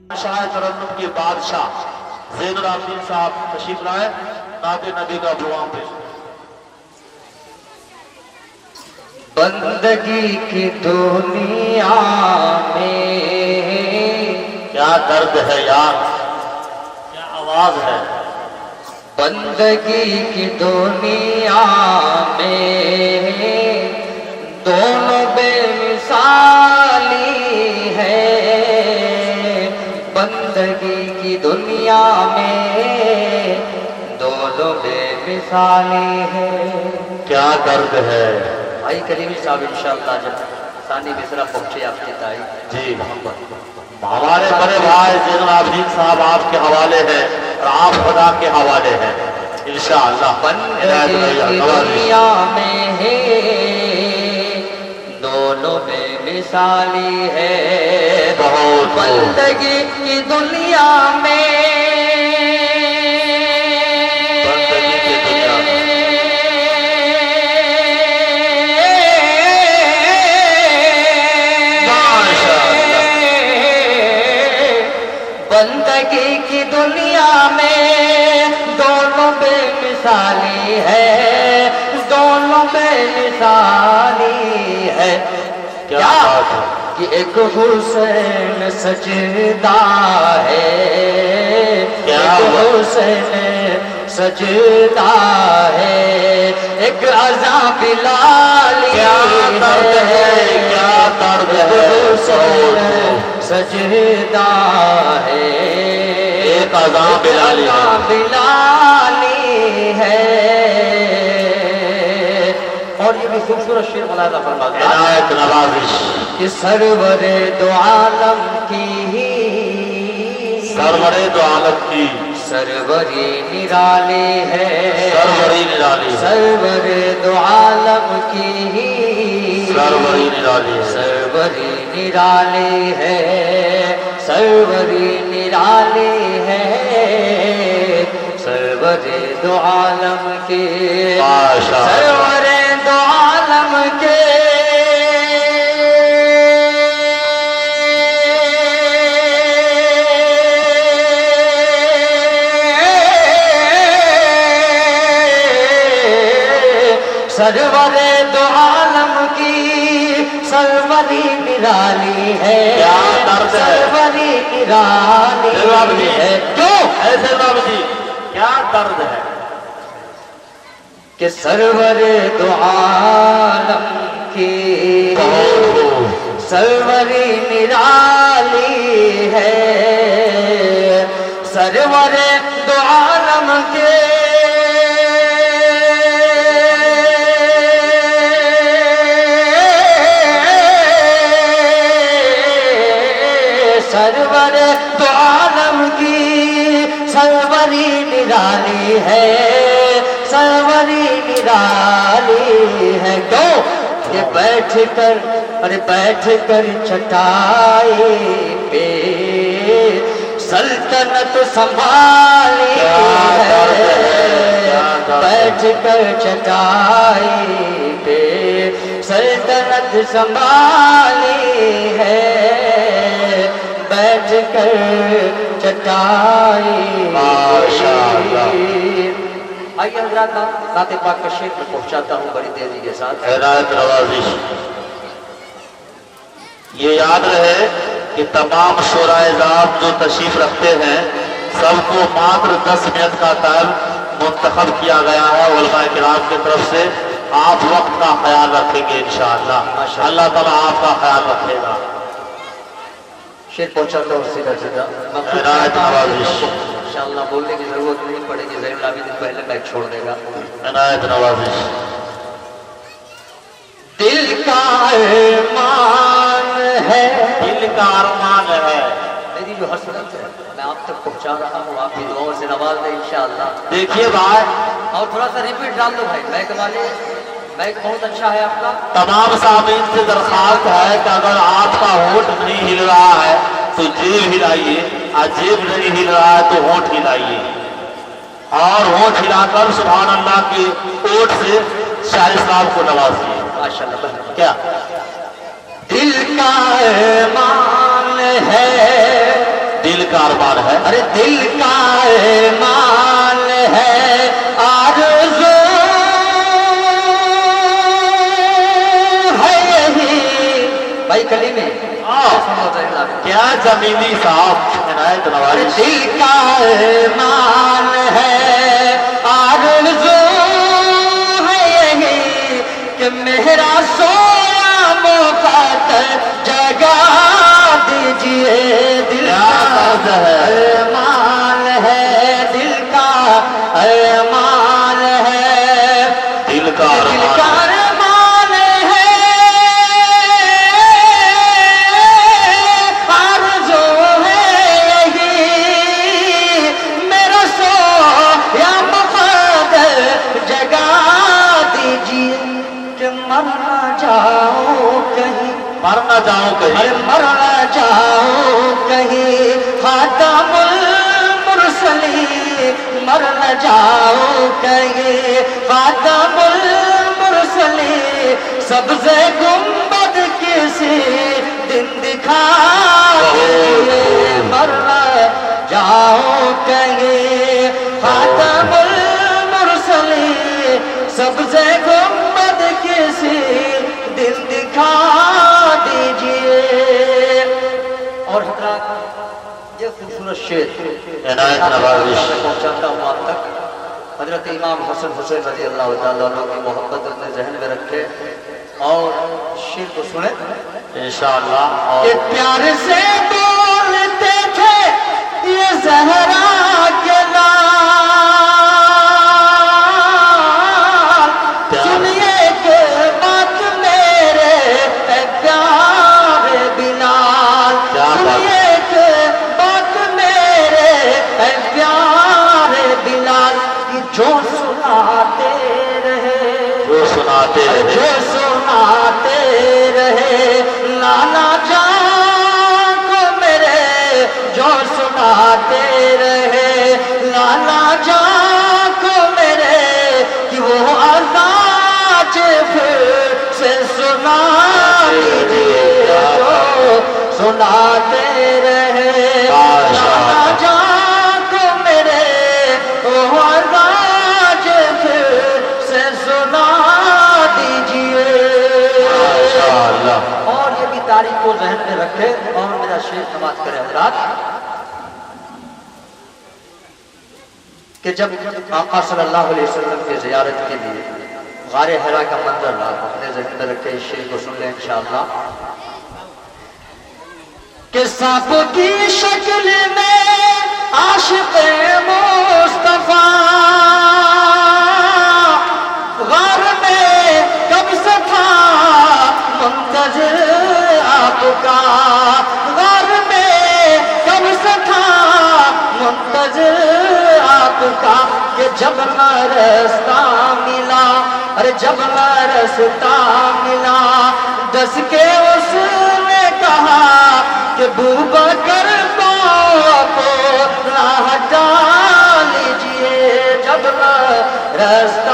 شاہ ترنم کے بادشاہ زین العابدین صاحب تشریف لائے، نعت نبی کا پروگرام پیش۔ بندگی کی دنیا میں کیا درد ہے یار، کیا آواز ہے۔ بندگی کی دنیا میں دونوں بے مثالی ہے، بندگی کی دنیا میں دونوں بے مثالی ہے۔ کیا درد ہے۔ بھائی کریمی صاحب انشاءاللہ جب ثانی مصرع پہنچے آپ کی تائی جی ہمارے بڑے بھائی زین العابدین صاحب آپ کے حوالے ہیں اور آپ خدا کے حوالے ہیں انشاءاللہ۔ بندگی کی دنیا میں ہے دونوں بے مثالی ہے، بہت بندگی کی دنیا میں بندگی کی دنیا میں دونوں بے مثالی ہے، دونوں بے مثالی ہے۔ کیا کہ ایک حسین سجدہ ہے، ایک حسین سجدہ ہے، ایک عزا بلالی ہے، کیا درد ہے۔ حسین سجدہ ہے، ایک عزا بلالی ہے۔ اور یہ بھی خوبصورت شعر ملاحظہ فرماتا ہے، عنایت نوازش کہ سرور دو عالم کی سرور دو عالم کی سروری نرالی ہے، سروری نرالی ہے، سرور دو عالم کی سروری نرالی ہے، سروری نرالی ہے، سروری نرالی ہے، سرور دو عالم کی سرور دو عالم کے سرور دو عالم کی سروری نرالی ہے، سروری نرالی ہے۔ کیوں ایسے بابا جی کیا درد ہے کہ سرور دو عالم کی سروری نرالی ہے، سرور دو عالم کے سرور دو عالم کی سروری نرالی ہے، سروری نرالی ہے۔ کیوں کہ بیٹھ کر چٹائی پہ سلطنت سنبھالی ہے، بیٹھ کر چٹائی پہ سلطنت سنبھالی ہے، بیٹھ کر چٹائی۔ آئیے حضرات ذات پاک کا شعر میں پہنچاتا ہوں بڑی تیزی کے ساتھ۔ عنایت نوازش یہ یاد رہے کہ تمام شعراء اعزاز جو تشریف رکھتے ہیں سب کو ماتر 10 منٹ کا ٹائم منتخب کیا گیا ہے علماء کرام کی طرف سے۔ آپ وقت کا خیال رکھیں گے انشاءاللہ، اللہ تعالیٰ آپ کا خیال رکھے گا۔ شعر پہنچاتا ہوں سیدھا سیدھا، عنایت نوازش انشاءاللہ بولنے کی ضرورت نہیں پڑے گی، زین العابدین پہلے میک چھوڑ دے گا۔ عنایت نوازش دل کا ارمان ہے، دل کا ارمان ہے، میری جو حسرت ہے میں آپ تک پہنچا رہا ہوں، آپ کی دعاؤں سے نواز دیں انشاءاللہ۔ دیکھیے بھائی اور تھوڑا سا ریپیٹ ڈال دو بھائی، میک والے میک بہت اچھا ہے آپ کا۔ تمام سامعین سے درخواست ہے کہ اگر آپ کا ہونٹ نہیں ہل رہا ہے تو جیب ہلائیے، اور جیب نہیں ہل رہا ہے تو ہونٹ ہلائیے، اور ہونٹ ہلا کر سبحان اللہ کی اوٹ سے شاعر صاحب کو نوازیے ماشاءاللہ۔ کیا دل کا ارمان ہے، دل ارے دل کا ایمان ہے آرزو ہے یہی بھائی کلی میں کیا زمینی صاحب عنایت نوازش. دل کا ایمان ہے آرزو ہے یہی کہ میرا سویا مقدر جگا دیجئے. دل کا ایمان ہے دل کا ایمان ہے دل کا ارمان ارمان ہے آرزو ہے یہی میرا سویا مقدر جگا دیجئے کہ مر نہ جاؤ کہیں مر نہ جاؤں کہیں مر نہ جاؤ کہیں خاتم المرسلین مر نہ جاؤ کہیں خاتم المرسلین سبز گنبد کسی دن دکھا دیجئے. مر نہ جاؤ کہیں خاتم المرسلین سبز گنبد کسی دن دکھا دیجئے. اور حضرات یہ خوبصورت شعر عنایت نوازش. پہنچاتا ہوں آپ تک. حضرت امام حسن حسین رضی اللہ تعالیٰ عنہ کی محبت اپنے ذہن میں رکھے اور شعر کو سنیں. انشاءاللہ. کہ اور پیار سے بولتے تھے یہ زہرا کے لال سنیے کہ بات میرے اے پیارے بلال کیا بات. سنیے کہ بات میرے اے پیارے بلال جو سناتے رہے جو سناتے جو رہے سناتے رہے لالا جان کو میرے جو سناتے رہے لالا جان کو میرے کہ وہ آزاد پھر سے سنا دیجئے. جو سناتے رہے لالا جان کو میرے وہ آزاد پھر سے سنا دیجئے. انشاءاللہ. اور یہ بھی تاریخ کو ذہن میں رکھے اور میرا شعر سماعت کرے حضرات کہ جب آقا صلی اللہ علیہ وسلم کی زیارت کے لیے غار حرا کا منظر رہا اپنے ذہن میں رکھے اس شعر کو سن لیں انشاءاللہ. کہ سانپ کی شکل میں عاشق مصطفیٰ غار میں کب سے تھا منتظر آپ کا. غار میں کب سے تھا منتظر آپ کا کہ جب نہ رستہ ملا ارے جب نہ رستہ ملا دس کے اس نے کہا کہ بوبکر کو راہ ڈال لیجئے. جب نہ رستہ